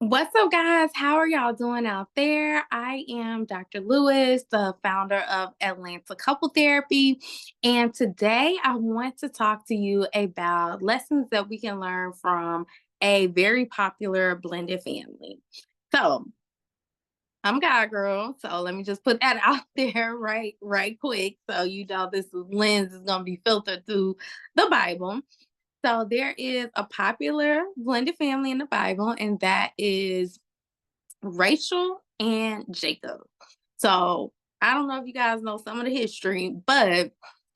What's up, guys? How are y'all doing out there? I am Dr. Lewis, the founder of Atlanta Couple Therapy. And today I want to talk to you about lessons that we can learn from a very popular blended family. So, I'm a guy girl, so let me just put that out there right quick. So you know this lens is gonna be filtered through the Bible. So there is a popular blended family in the Bible, and that is Rachel and Jacob. So I don't know if you guys know some of the history, but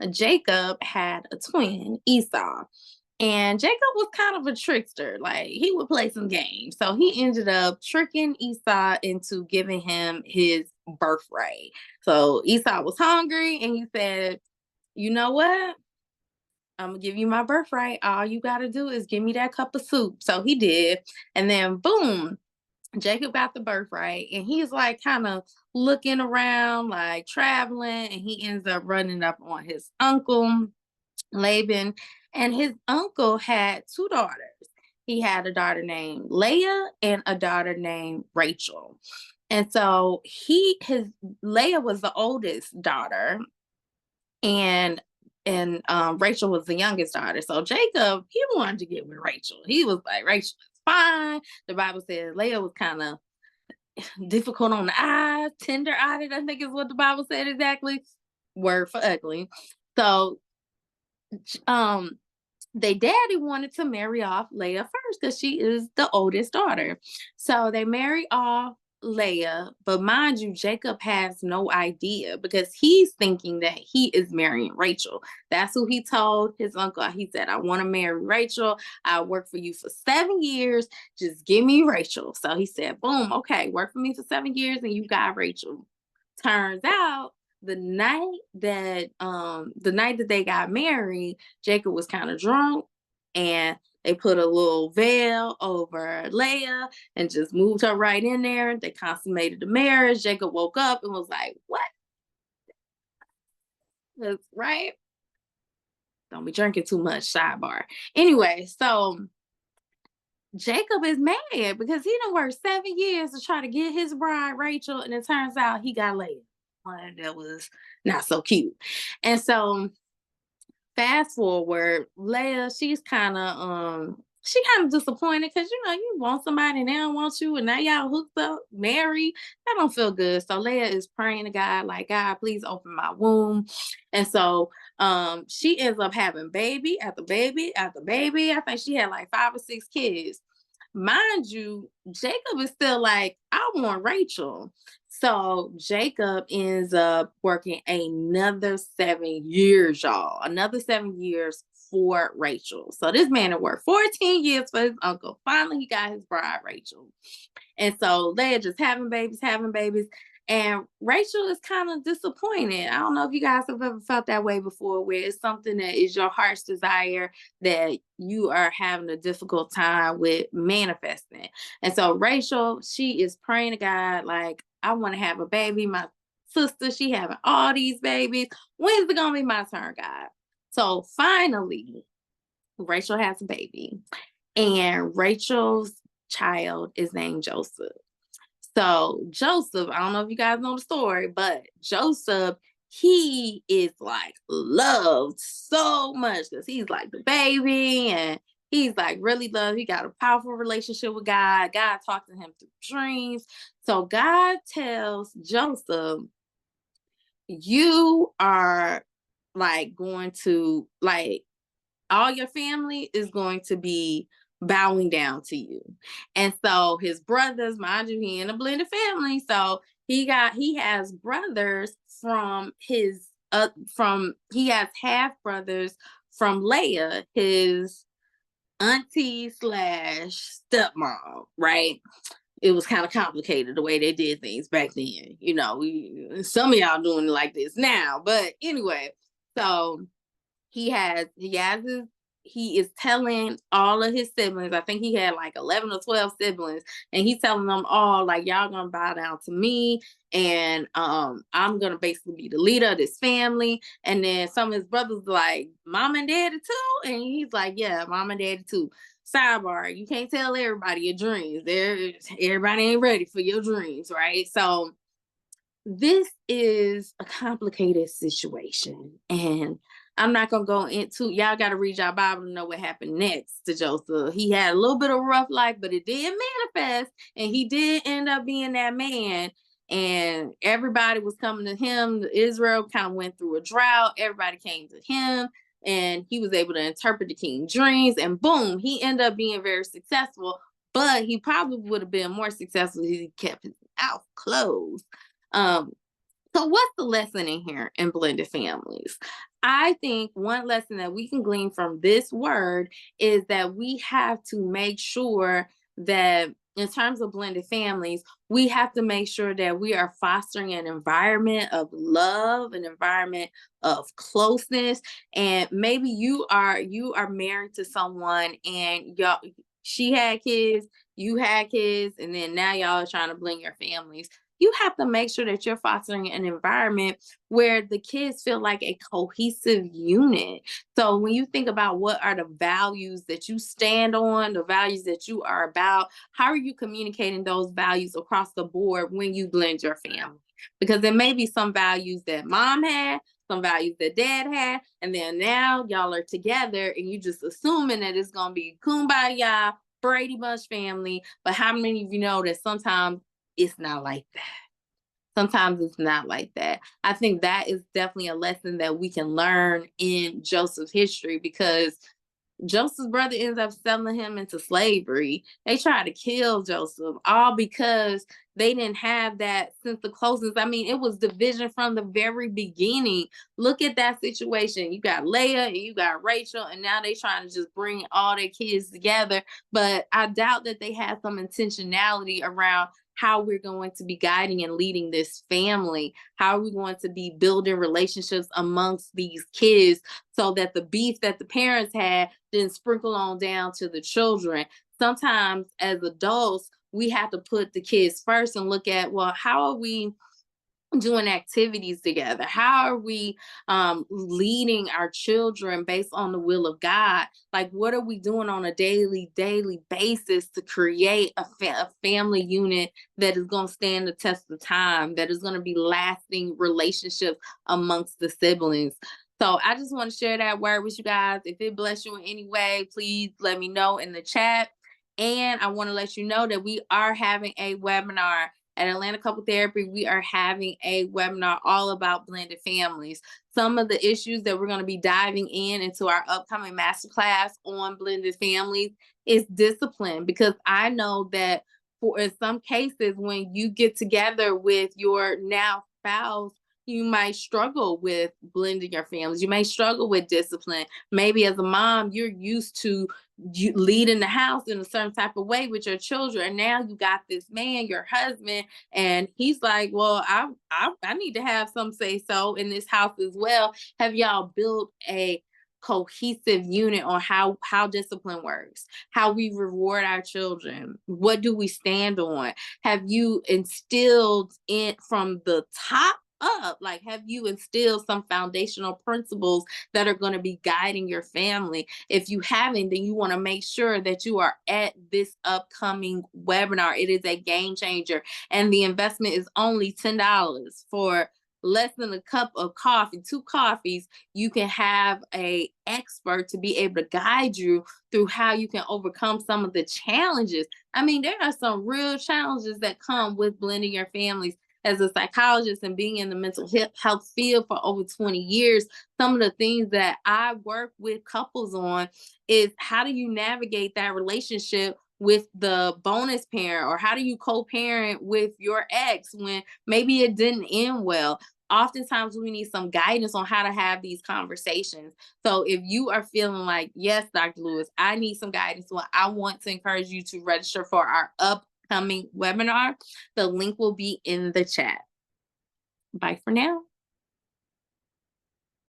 Jacob had a twin, Esau. And Jacob was kind of a trickster. Like he would play some games. So he ended up tricking Esau into giving him his birthright. So Esau was hungry and he said, "You know what? I'm gonna give you my birthright. All you gotta do is give me that cup of soup." So he did. And then boom, Jacob got the birthright and he's like kind of looking around, like traveling, and he ends up running up on his uncle, Laban. And his uncle had two daughters. He had a daughter named Leah and a daughter named Rachel. And so his Leah was the oldest daughter, and Rachel was the youngest daughter. So Jacob, he wanted to get with Rachel. He was like, Rachel is fine. The Bible says Leah was kind of difficult on the eyes, tender eyed, I think is what the Bible said exactly. Word for ugly. So um they daddy wanted to marry off Leah first because she is the oldest daughter. So they marry off Leah, but mind you, Jacob has no idea because he's thinking that he is marrying Rachel. That's who he told his uncle. He said, "I want to marry Rachel. I worked for you for 7 years. Just give me Rachel." So he said, "Boom, okay, work for me for 7 years and you got Rachel." Turns out the night that they got married, Jacob was kind of drunk and they put a little veil over Leah and just moved her right in there. They consummated the marriage. Jacob woke up and was like, "What?" That's right. Don't be drinking too much, sidebar. Anyway, so Jacob is mad because he done worked 7 years to try to get his bride Rachel, and it turns out he got Leah. One that was not so cute. And so fast forward, Leia, she kind of disappointed because you want somebody and they don't want you, and now y'all hooked up, married. That don't feel good. So Leia is praying to God, like, "God, please open my womb." And so she ends up having baby after baby after baby. I think she had like 5 or 6 kids. Mind you, Jacob is still like, "I want Rachel." So Jacob ends up working another 7 years, y'all. Another 7 years for Rachel. So this man had worked 14 years for his uncle. Finally, he got his bride, Rachel. And so they're just having babies, having babies. And Rachel is kind of disappointed. I don't know if you guys have ever felt that way before, where it's something that is your heart's desire that you are having a difficult time with manifesting. And so Rachel, she is praying to God, like, "I want to have a baby. My sister, she having all these babies. When's it gonna be my turn, God?" So finally, Rachel has a baby, and Rachel's child is named Joseph. So Joseph, I don't know if you guys know the story, but Joseph, he is like loved so much because he's like the baby and he's like really loved. He got a powerful relationship with God. God talks to him through dreams. So God tells Joseph, "You are like going to like all your family is going to be bowing down to you." And so his brothers, mind you, he in a blended family. So he has brothers from he has half brothers from Leah, his auntie slash stepmom, right? It was kind of complicated the way they did things back then. Some of y'all doing it like this now, but anyway, so he is telling all of his siblings. I think he had like 11 or 12 siblings, and he's telling them all, like, "Y'all gonna bow down to me, and I'm gonna basically be the leader of this family." And then some of his brothers like, "Mom and daddy too?" And he's like, "Yeah, mom and daddy too." sidebar, you can't tell everybody your dreams. Everybody ain't ready for your dreams, right? So this is a complicated situation. And I'm not gonna go into, y'all gotta read your Bible to know what happened next to Joseph. He had a little bit of a rough life, but it did manifest, and he did end up being that man. And everybody was coming to him. Israel kind of went through a drought. Everybody came to him, and he was able to interpret the king's dreams. And boom, he ended up being very successful. But he probably would have been more successful if he kept his mouth closed. Um, so what's the lesson in here in blended families? I think one lesson that we can glean from this word is that we have to make sure that in terms of blended families, we have to make sure that we are fostering an environment of love, an environment of closeness. And maybe you are married to someone and y'all she had kids, you had kids, and then now y'all are trying to blend your families. You have to make sure that you're fostering an environment where the kids feel like a cohesive unit. So when you think about what are the values that you stand on, the values that you are about, how are you communicating those values across the board when you blend your family? Because there may be some values that mom had, some values that dad had, and then now y'all are together and you just assuming that it's gonna be kumbaya, Brady Bunch family. But how many of you know that sometimes it's not like that? Sometimes it's not like that. I think that is definitely a lesson that we can learn in Joseph's history, because Joseph's brother ends up selling him into slavery. They tried to kill Joseph, all because they didn't have that sense of closeness. I mean, it was division from the very beginning. Look at that situation. You got Leah and you got Rachel, and now they trying to just bring all their kids together. But I doubt that they had some intentionality around how we're going to be guiding and leading this family. How are we going to be building relationships amongst these kids so that the beef that the parents had didn't sprinkle on down to the children? Sometimes as adults, we have to put the kids first and look at, well, how are we doing activities together? How are we leading our children based on the will of God? Like, what are we doing on a daily basis to create a family unit that is going to stand the test of time, that is going to be lasting relationships amongst the siblings? So I just want to share that word with you guys. If it bless you in any way, please let me know in the chat. And I want to let you know that we are having a webinar at Atlanta Couple Therapy. We are having a webinar all about blended families. Some of the issues that we're going to be diving into our upcoming masterclass on blended families is discipline, because I know that for in some cases when you get together with your now spouse, you might struggle with blending your families. You may struggle with discipline. Maybe as a mom, you're used to you leading the house in a certain type of way with your children, and now you got this man, your husband, and he's like, well, I need to have some say so in this house as well. Have y'all built a cohesive unit on how discipline works, how we reward our children, what do we stand on? Have you instilled in from the top up, like, have you instilled some foundational principles that are going to be guiding your family? If you haven't, then you want to make sure that you are at this upcoming webinar. It is a game changer, and the investment is only $10 for less than a cup of coffee, two coffees. You can have a expert to be able to guide you through how you can overcome some of the challenges. I mean, there are some real challenges that come with blending your families. As a psychologist and being in the mental health field for over 20 years, some of the things that I work with couples on is, how do you navigate that relationship with the bonus parent, or how do you co-parent with your ex when maybe it didn't end well? Oftentimes we need some guidance on how to have these conversations. So if you are feeling like, yes, Dr. Lewis, I need some guidance, well, I want to encourage you to register for our upcoming webinar. The link will be in the chat. Bye for now.